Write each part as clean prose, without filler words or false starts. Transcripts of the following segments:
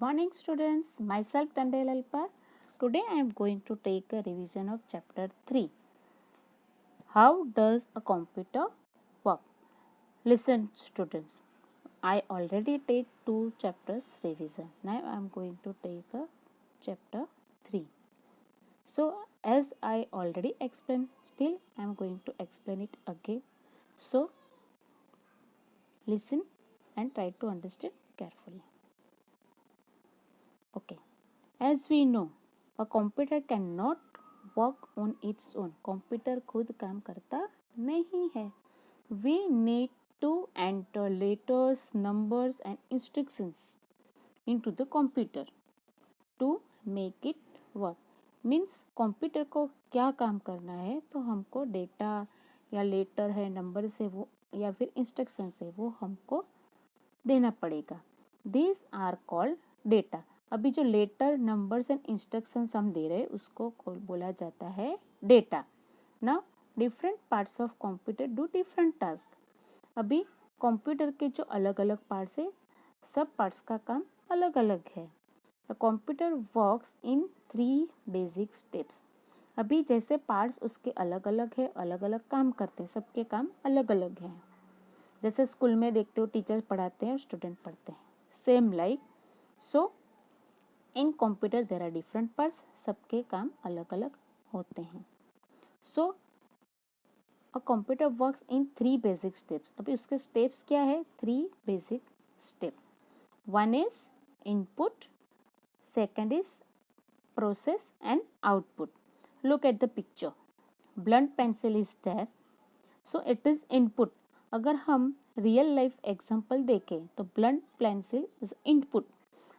morning students, myself Tandel Alpa. Today I am going to take a revision of chapter 3. How does a computer work? Listen students, I already take 2 chapters revision. Now I am going to take a chapter 3. So as I already explained, still I am going to explain it again. So listen and try to understand carefully. Okay, as we know, a computer cannot work on its own. Computer खुद काम करता नहीं है. We need to enter letters, numbers and instructions into the computer to make it work. Means computer को क्या काम करना है, तो हमको डेटा या लेटर है, नंबर्स है वो, या फिर इंस्ट्रक्शंस है वो हमको देना पड़ेगा. These are called data. अभी जो लेटर, नंबर्स एंड इंस्ट्रक्शंस हम दे रहे हैं उसको बोला जाता है data. Now different parts of computer do different task. अभी कंप्यूटर के जो अलग अलग पार्ट्स है, सब पार्ट्स का काम अलग अलग है. The computer works in 3 basic steps. अभी जैसे पार्ट्स उसके अलग अलग है, अलग अलग काम करते हैं, सबके काम अलग अलग हैं. जैसे स्कूल में देखते हो टीचर पढ़ाते हैं और स्टूडेंट पढ़ते हैं, same like. So in computer there are different parts, सबके काम अलग अलग होते हैं. So a computer works in 3 basic steps. अभी उसके स्टेप्स क्या है? 3 basic step. 1 is input, second is process and output. Look at the picture. Blunt pencil is there, so it is input. अगर हम रियल लाइफ एग्जांपल देखें तो blunt pencil is input.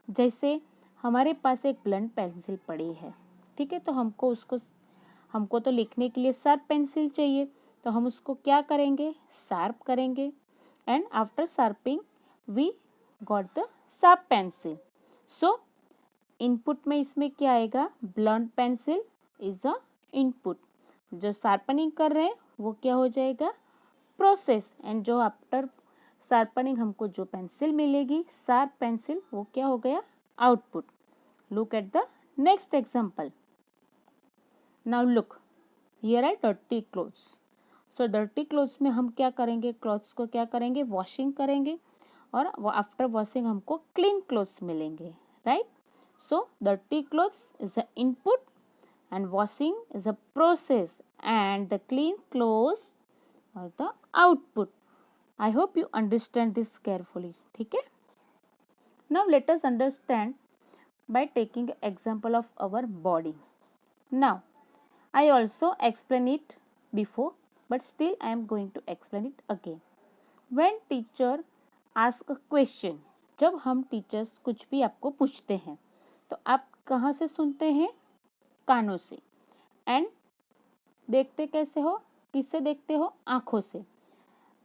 जैसे हमारे पास एक ब्लंट पेंसिल पड़ी है, ठीक है, तो हमको तो लिखने के लिए शार्प पेंसिल चाहिए, तो हम उसको क्या करेंगे? शार्प करेंगे. And after sharping we got the sharp pencil. So input में इसमें क्या आएगा? Blunt pencil is a input. जो शार्पनिंग कर रहे हैं वो क्या हो जाएगा? प्रोसेस. एंड जो आफ्टर शार्पनिंग हमको जो पेंसिल मिलेगी, शार्प पेंसिल, वो क्या हो गया? Output. Look at the next example. Now look, here are dirty clothes. So dirty clothes में हम क्या करेंगे? क्लोथ्स को क्या करेंगे? वॉशिंग करेंगे, और आफ्टर वॉशिंग हमको क्लीन क्लोथ्स मिलेंगे, right? So dirty clothes is a input and washing is a process and the clean clothes are the output. I hope you understand this carefully. ठीक है? Now let us understand by taking an example of our body. Now I also explained it before, but still I am going to explain it again. When teacher ask a question, जब हम teachers कुछ भी आपको पूछते हैं तो आप कहाँ से सुनते हैं? कानों से. एंड देखते कैसे हो? किससे देखते हो? आँखों से.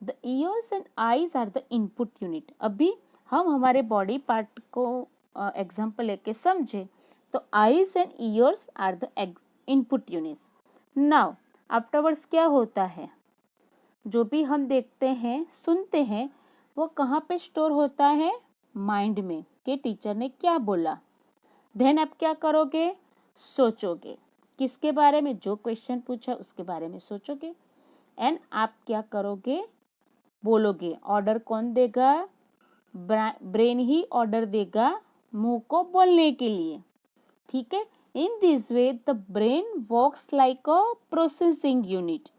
The ears and eyes are the input unit. अभी हम हमारे बॉडी पार्ट को एग्जाम्पल लेके समझे तो eyes and ears are the input units. Now afterwards क्या होता है? जो भी हम देखते हैं, सुनते हैं, वो कहाँ पे स्टोर होता है? माइंड में, कि टीचर ने क्या बोला. देन आप क्या करोगे? सोचोगे. किसके बारे में? जो क्वेश्चन पूछा उसके बारे में सोचोगे. एंड आप क्या करोगे? बोलोगे. ऑर्डर कौन देगा? ब्रेन ही ऑर्डर देगा मुंह को बोलने के लिए, ठीक है. In this way the brain works like a processing unit.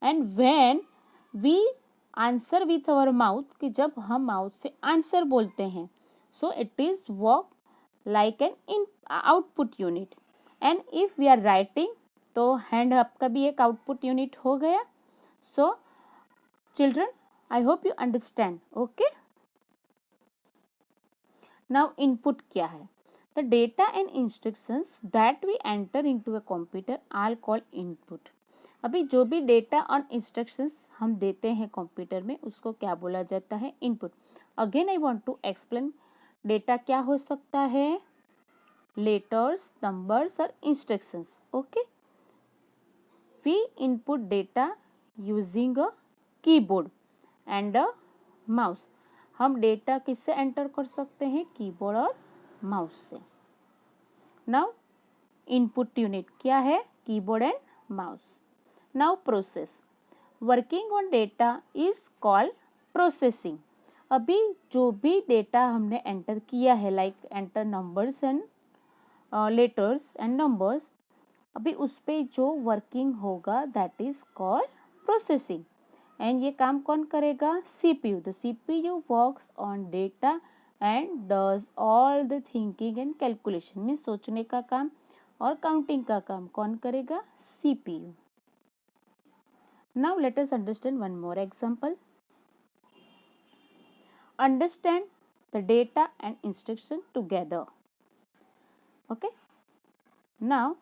And when we answer with our mouth, कि जब हम माउथ से आंसर बोलते हैं, so it is work like an output unit. And if we are writing, तो hand आपका भी एक आउटपुट यूनिट हो गया. So children, I hope you understand. Okay. Now input क्या है? The data and instructions that we enter into a computer are called input. अभी जो भी डेटा और इंस्ट्रक्शंस हम देते हैं कंप्यूटर में, उसको क्या बोला जाता है? Input. Again I want to explain. Data क्या हो सकता है? लेटर्स, नंबर्स और instructions. Okay. We input data using a keyboard and a mouse. हम डेटा किससे एंटर कर सकते हैं? कीबोर्ड और माउस से। नाउ इनपुट यूनिट क्या है? Keyboard and mouse. Now process, working on data is called processing. अभी जो भी डेटा हमने एंटर किया है, like enter numbers and letters and numbers, अभी उस पर जो वर्किंग होगा that is called processing. And ये काम कौन करेगा? CPU. The CPU works on data and does all the thinking and calculation. में सोचने का काम और काउंटिंग का काम कौन करेगा? CPU. Now let us understand one more example. Understand the data and instruction together. Okay. Now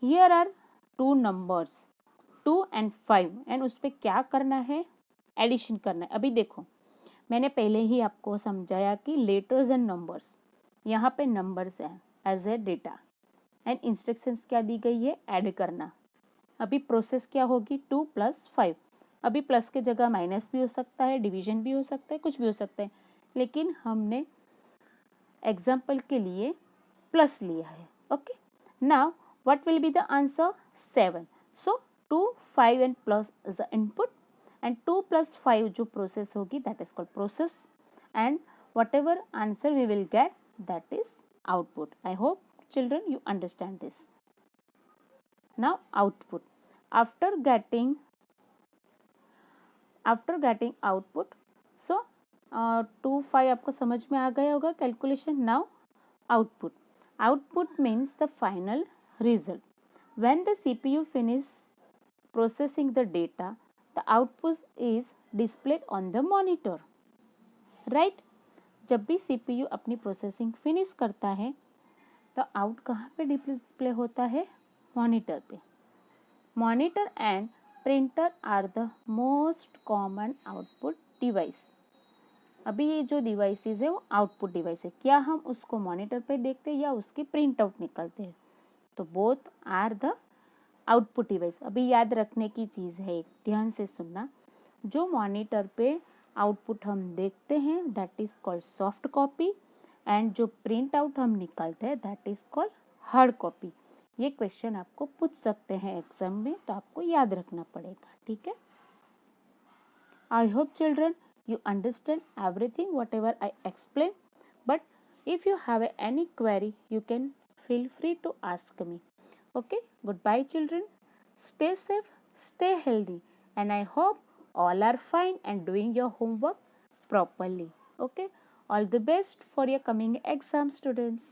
here are two numbers 2 and 5 and उस पर क्या करना है? एडिशन करना है। अभी देखो, मैंने पहले ही आपको समझाया कि लेटर्स एंड नंबर्स, यहाँ पे नंबर्स हैं as a data and instructions क्या दी गई है? ऐड करना। अभी प्रोसेस क्या होगी? 2 + 5। अभी प्लस के जगह माइनस भी हो सकता है, डिवीजन भी हो सकता है, कुछ भी हो सकता है, लेकिन हमने एग्जाम्पल के लिए प्लस लिया है। Okay, now what will be the answer? 7। So 2, 5 and plus is the input and 2 + 5 जो प्रोसेस होगी that is called process and whatever answer we will get that is output. I hope children you understand this. Now output, after getting output, so 2, 5 आपको समझ में आ गया होगा calculation. Now output means the final result. When the CPU finish processing the data, the output is displayed on the monitor, right? जब भी CPU अपनी processing finish करता है तो आउट कहाँ पे डिस्प्ले होता है? मॉनिटर पे। Monitor and printer are the most common output device. अभी ये जो डिवाइसेस है वो आउटपुट डिवाइस है। क्या हम उसको मॉनिटर पे देखते हैं या उसकी प्रिंट आउट निकलते हैं? तो both are the output device. अभी याद रखने की चीज़ है, एक ध्यान से सुनना, जो मॉनिटर पे आउटपुट हम देखते हैं that is called soft copy and जो प्रिंट आउट हम निकालते हैं that is called hard copy. ये क्वेश्चन आपको पूछ सकते हैं एग्जाम में, तो आपको याद रखना पड़ेगा, ठीक है? I hope children you understand everything whatever I explained, but if you have any query you can feel free to ask me. Okay, goodbye children, stay safe, stay healthy, and I hope all are fine and doing your homework properly. Okay, all the best for your coming exam students.